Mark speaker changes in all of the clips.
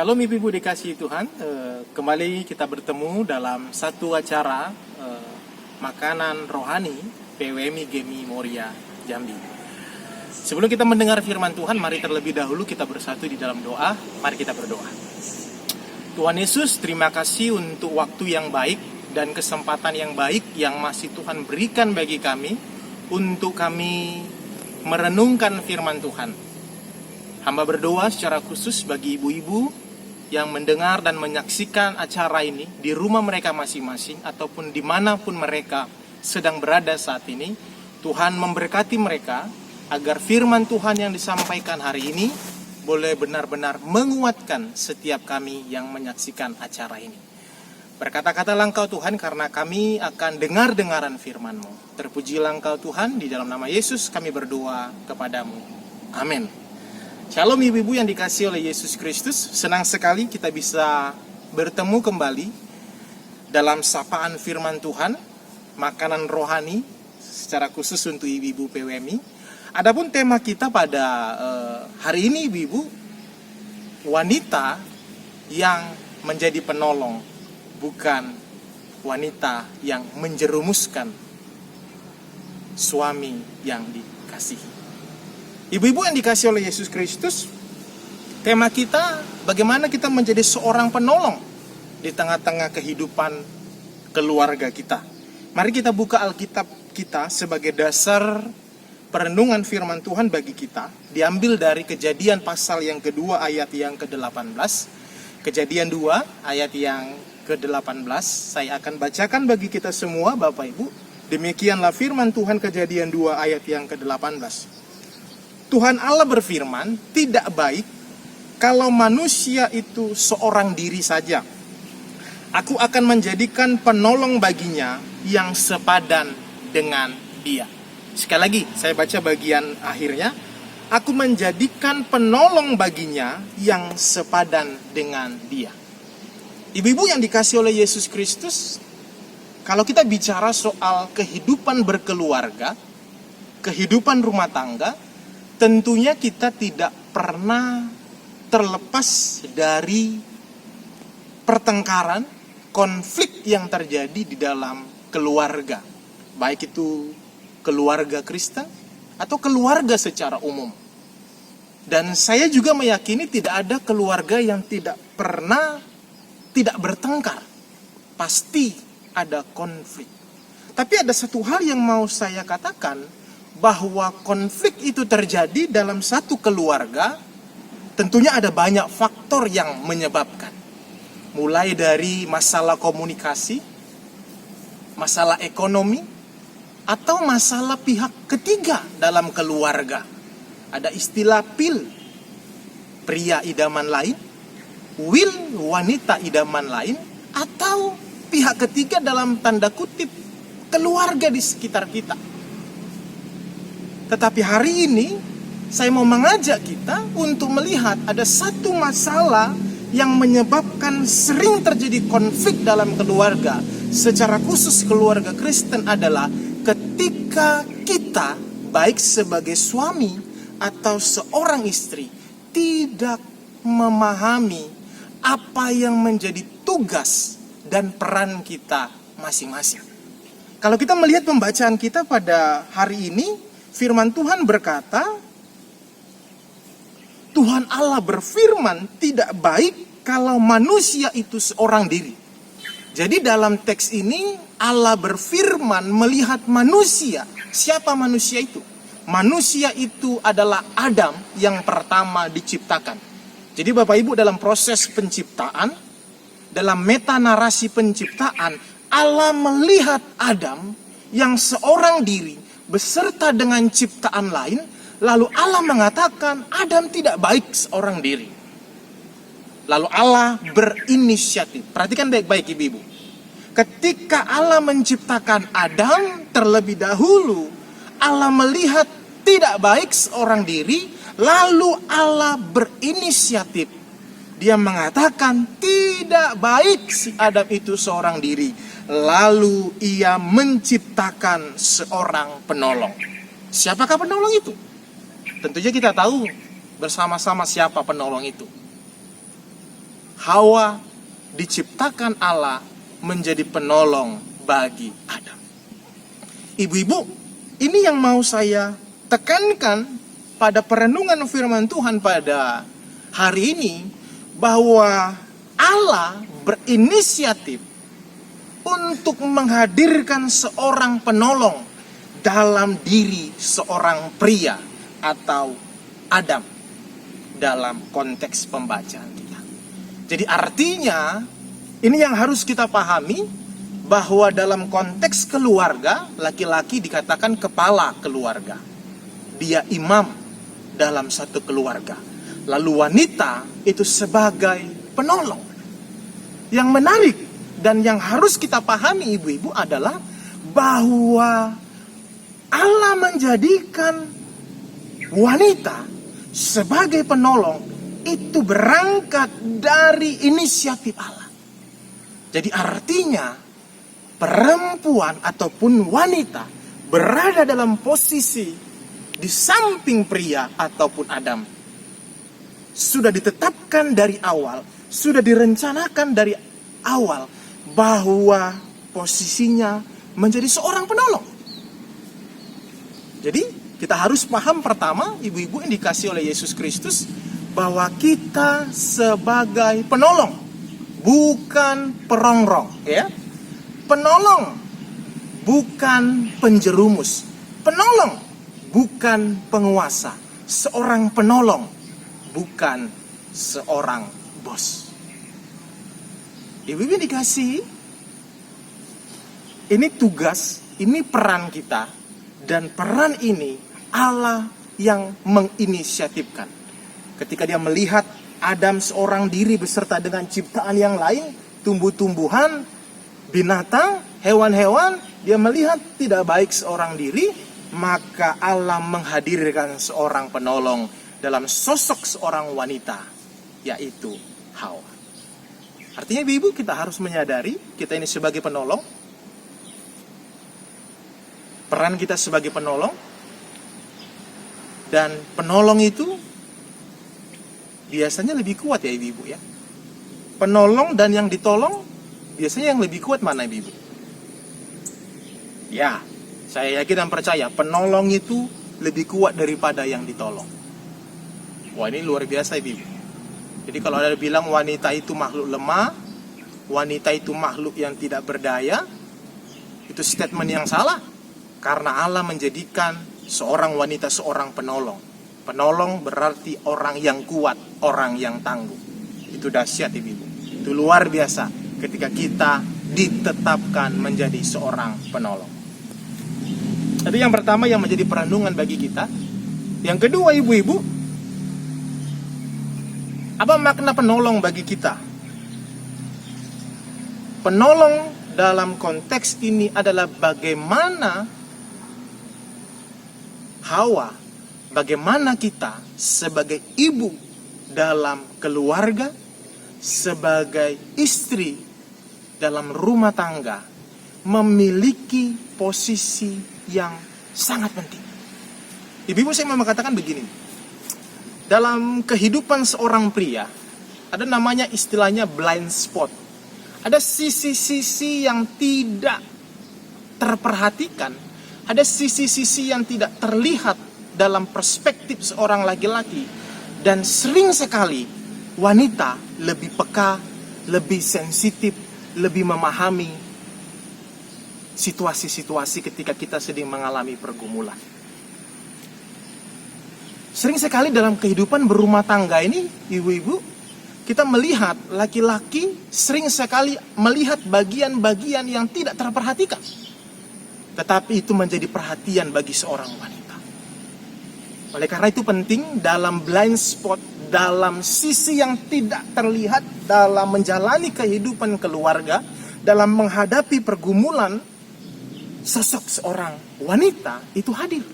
Speaker 1: Shalom Ibu-Ibu dikasihi Tuhan, kembali kita bertemu dalam satu acara makanan rohani PWMI Gemi Moria Jambi. Sebelum kita mendengar firman Tuhan, mari terlebih dahulu kita bersatu di dalam doa. Mari kita berdoa. Tuhan Yesus, terima kasih untuk waktu yang baik dan kesempatan yang baik yang masih Tuhan berikan bagi kami untuk kami merenungkan firman Tuhan. Hamba berdoa secara khusus bagi ibu-ibu yang mendengar dan menyaksikan acara ini di rumah mereka masing-masing ataupun dimanapun mereka sedang berada saat ini. Tuhan memberkati mereka agar firman Tuhan yang disampaikan hari ini boleh benar-benar menguatkan setiap kami yang menyaksikan acara ini. Berkata-katalah Engkau Tuhan, karena kami akan dengar-dengaran firman-Mu. Terpujilah Engkau Tuhan, di dalam nama Yesus kami berdoa kepadamu. Amin. Shalom ibu-ibu yang dikasihi oleh Yesus Kristus. Senang sekali kita bisa bertemu kembali dalam sapaan firman Tuhan, makanan rohani secara khusus untuk ibu-ibu PWMI. Adapun tema kita pada hari ini ibu-ibu, wanita yang menjadi penolong, bukan wanita yang menjerumuskan suami yang dikasihi. Ibu-ibu yang dikasihi oleh Yesus Kristus, tema kita bagaimana kita menjadi seorang penolong di tengah-tengah kehidupan keluarga kita. Mari kita buka Alkitab kita sebagai dasar perenungan firman Tuhan bagi kita. Diambil dari Kejadian pasal yang kedua ayat yang ke-18. Kejadian 2 ayat yang ke-18. Saya akan bacakan bagi kita semua Bapak Ibu. Demikianlah firman Tuhan, Kejadian 2 ayat yang ke-18. Tuhan Allah berfirman, tidak baik kalau manusia itu seorang diri saja. Aku akan menjadikan penolong baginya yang sepadan dengan dia. Sekali lagi, saya baca bagian akhirnya. Aku menjadikan penolong baginya yang sepadan dengan dia. Ibu-ibu yang dikasihi oleh Yesus Kristus, kalau kita bicara soal kehidupan berkeluarga, kehidupan rumah tangga, tentunya kita tidak pernah terlepas dari pertengkaran, konflik yang terjadi di dalam keluarga. Baik itu keluarga Kristen atau keluarga secara umum. Dan saya juga meyakini tidak ada keluarga yang tidak pernah tidak bertengkar. Pasti ada konflik. Tapi ada satu hal yang mau saya katakan, bahwa konflik itu terjadi dalam satu keluarga, tentunya ada banyak faktor yang menyebabkan. Mulai dari masalah komunikasi, masalah ekonomi, atau masalah pihak ketiga dalam keluarga. Ada istilah PIL, pria idaman lain, will, wanita idaman lain, atau pihak ketiga dalam tanda kutip, keluarga di sekitar kita. Tetapi hari ini, saya mau mengajak kita untuk melihat ada satu masalah yang menyebabkan sering terjadi konflik dalam keluarga. Secara khusus keluarga Kristen adalah ketika kita, baik sebagai suami atau seorang istri, tidak memahami apa yang menjadi tugas dan peran kita masing-masing. Kalau kita melihat pembacaan kita pada hari ini, firman Tuhan berkata, Tuhan Allah berfirman, tidak baik kalau manusia itu seorang diri. Jadi dalam teks ini Allah berfirman melihat manusia. Siapa manusia itu? Manusia itu adalah Adam yang pertama diciptakan. Jadi Bapak Ibu, dalam proses penciptaan, dalam meta narasi penciptaan, Allah melihat Adam yang seorang diri beserta dengan ciptaan lain, lalu Allah mengatakan Adam tidak baik seorang diri. Lalu Allah berinisiatif. Perhatikan baik-baik ibu-ibu. Ketika Allah menciptakan Adam, terlebih dahulu Allah melihat tidak baik seorang diri, lalu Allah berinisiatif. Dia mengatakan tidak baik si Adam itu seorang diri. Lalu ia menciptakan seorang penolong. Siapakah penolong itu? Tentunya kita tahu bersama-sama siapa penolong itu. Hawa diciptakan Allah menjadi penolong bagi Adam. Ibu-ibu, ini yang mau saya tekankan pada perenungan firman Tuhan pada hari ini, bahwa Allah berinisiatif untuk menghadirkan seorang penolong dalam diri seorang pria atau Adam dalam konteks pembacaan kita. Jadi artinya, ini yang harus kita pahami, bahwa dalam konteks keluarga, laki-laki dikatakan kepala keluarga. Dia imam dalam satu keluarga. Lalu wanita itu sebagai penolong. Yang menarik dan yang harus kita pahami ibu-ibu adalah bahwa Allah menjadikan wanita sebagai penolong itu berangkat dari inisiatif Allah. Jadi artinya perempuan ataupun wanita berada dalam posisi di samping pria ataupun Adam. Sudah ditetapkan dari awal, sudah direncanakan dari awal bahwa posisinya menjadi seorang penolong. Jadi kita harus paham pertama, ibu-ibu, yang dikasih oleh Yesus Kristus, bahwa kita sebagai penolong, bukan perongrong, ya. Penolong, bukan penjerumus. Penolong, bukan penguasa. Seorang penolong, bukan seorang bos. Ibu-ibu dikasih, ini tugas, ini peran kita. Dan peran ini Allah yang menginisiatifkan. Ketika dia melihat Adam seorang diri beserta dengan ciptaan yang lain, tumbuh-tumbuhan, binatang, hewan-hewan, dia melihat tidak baik seorang diri, maka Allah menghadirkan seorang penolong dalam sosok seorang wanita, yaitu Hawa. Artinya ibu-ibu, kita harus menyadari kita ini sebagai penolong. Peran kita sebagai penolong, dan penolong itu biasanya lebih kuat ya ibu-ibu ya. Penolong dan yang ditolong biasanya yang lebih kuat mana ibu-ibu? Ya, saya yakin dan percaya penolong itu lebih kuat daripada yang ditolong. Wah, ini luar biasa ibu-ibu. Jadi kalau ada bilang wanita itu makhluk lemah, wanita itu makhluk yang tidak berdaya, itu statement yang salah. Karena Allah menjadikan seorang wanita seorang penolong. Penolong berarti orang yang kuat, orang yang tangguh. Itu dahsyat ibu-ibu. Itu luar biasa ketika kita ditetapkan menjadi seorang penolong. Itu yang pertama yang menjadi perenungan bagi kita. Yang kedua ibu-ibu, apa makna penolong bagi kita? Penolong dalam konteks ini adalah bagaimana Hawa, bagaimana kita sebagai ibu dalam keluarga, sebagai istri dalam rumah tangga, memiliki posisi yang sangat penting. Ibu-ibu, saya mau mengatakan begini. Dalam kehidupan seorang pria, ada namanya istilahnya blind spot. Ada sisi-sisi yang tidak terperhatikan. Ada sisi-sisi yang tidak terlihat dalam perspektif seorang laki-laki. Dan sering sekali wanita lebih peka, lebih sensitif, lebih memahami situasi-situasi ketika kita sedang mengalami pergumulan. Sering sekali dalam kehidupan berumah tangga ini, ibu-ibu, kita melihat laki-laki sering sekali melihat bagian-bagian yang tidak terperhatikan. Tetapi itu menjadi perhatian bagi seorang wanita. Oleh karena itu penting dalam blind spot, dalam sisi yang tidak terlihat, dalam menjalani kehidupan keluarga, dalam menghadapi pergumulan, sosok seorang wanita itu hadir.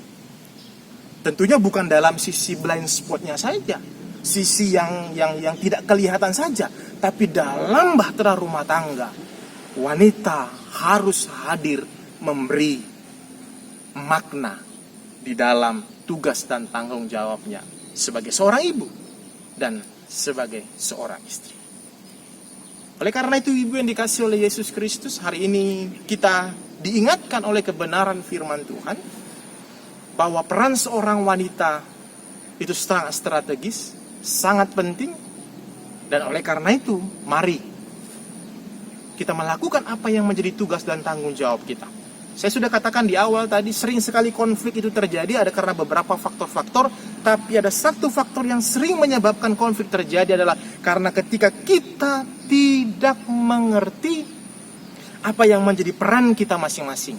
Speaker 1: Tentunya bukan dalam sisi blind spotnya saja, sisi yang tidak kelihatan saja, tapi dalam bahtera rumah tangga, wanita harus hadir memberi makna di dalam tugas dan tanggung jawabnya sebagai seorang ibu dan sebagai seorang istri. Oleh karena itu, ibu yang dikasih oleh Yesus Kristus, hari ini kita diingatkan oleh kebenaran firman Tuhan bahwa peran seorang wanita itu sangat strategis, sangat penting. Dan oleh karena itu, mari kita melakukan apa yang menjadi tugas dan tanggung jawab kita. Saya sudah katakan di awal tadi, sering sekali konflik itu terjadi ada karena beberapa faktor-faktor, tapi ada satu faktor yang sering menyebabkan konflik terjadi adalah karena ketika kita tidak mengerti apa yang menjadi peran kita masing-masing.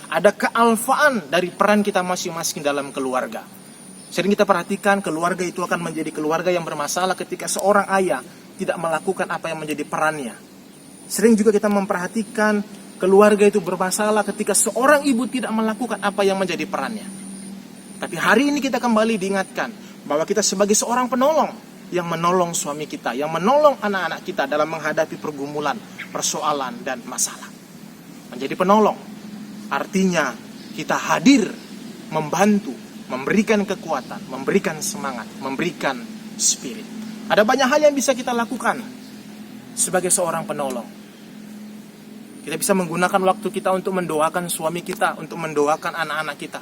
Speaker 1: Ada kealfaan dari peran kita masing-masing dalam keluarga. Sering kita perhatikan keluarga itu akan menjadi keluarga yang bermasalah ketika seorang ayah tidak melakukan apa yang menjadi perannya. Sering juga kita memperhatikan keluarga itu bermasalah ketika seorang ibu tidak melakukan apa yang menjadi perannya. Tapi hari ini kita kembali diingatkan bahwa kita sebagai seorang penolong yang menolong suami kita, yang menolong anak-anak kita dalam menghadapi pergumulan, persoalan, dan masalah. Menjadi penolong artinya kita hadir, membantu, memberikan kekuatan, memberikan semangat, memberikan spirit. Ada banyak hal yang bisa kita lakukan sebagai seorang penolong. Kita bisa menggunakan waktu kita untuk mendoakan suami kita, untuk mendoakan anak-anak kita.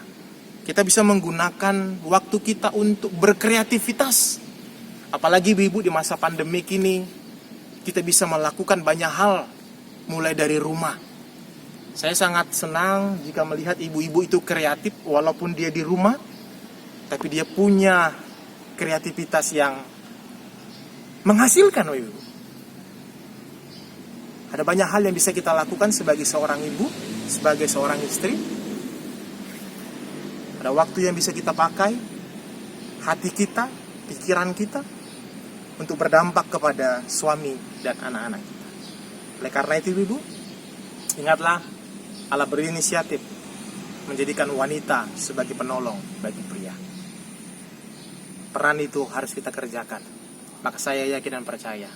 Speaker 1: Kita bisa menggunakan waktu kita untuk berkreativitas. Apalagi ibu-ibu di masa pandemi ini, kita bisa melakukan banyak hal mulai dari rumah. Saya sangat senang jika melihat ibu-ibu itu kreatif walaupun dia di rumah, tapi dia punya kreativitas yang menghasilkan, ibu. Ada banyak hal yang bisa kita lakukan sebagai seorang ibu, sebagai seorang istri. Ada waktu yang bisa kita pakai, hati kita, pikiran kita, untuk berdampak kepada suami dan anak-anak kita. Oleh karena itu, ibu, ingatlah, Allah berinisiatif menjadikan wanita sebagai penolong bagi pria. Peran itu harus kita kerjakan. Maka saya yakin dan percaya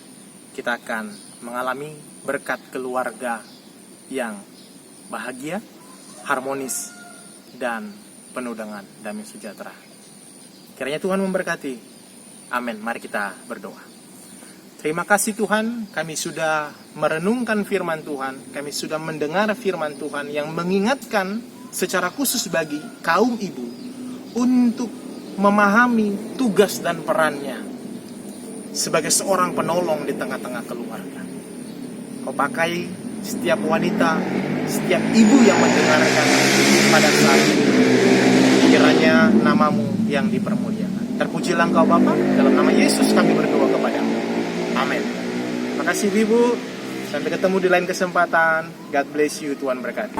Speaker 1: kita akan mengalami berkat keluarga yang bahagia, harmonis, dan penuh dengan damai sejahtera. Kiranya Tuhan memberkati. Amin. Mari kita berdoa. Terima kasih Tuhan, kami sudah merenungkan firman Tuhan, kami sudah mendengar firman Tuhan yang mengingatkan secara khusus bagi kaum ibu untuk memahami tugas dan perannya sebagai seorang penolong di tengah-tengah keluarga. Kau pakai setiap wanita, setiap ibu yang mendengarkan pada saat ini, kiranya namamu yang dipermuliakan. Terpujilah Engkau Bapa, dalam nama Yesus kami berdoa kepadamu. Amin. Terima kasih ibu. Sampai ketemu di lain kesempatan. God bless you. Tuhan berkati.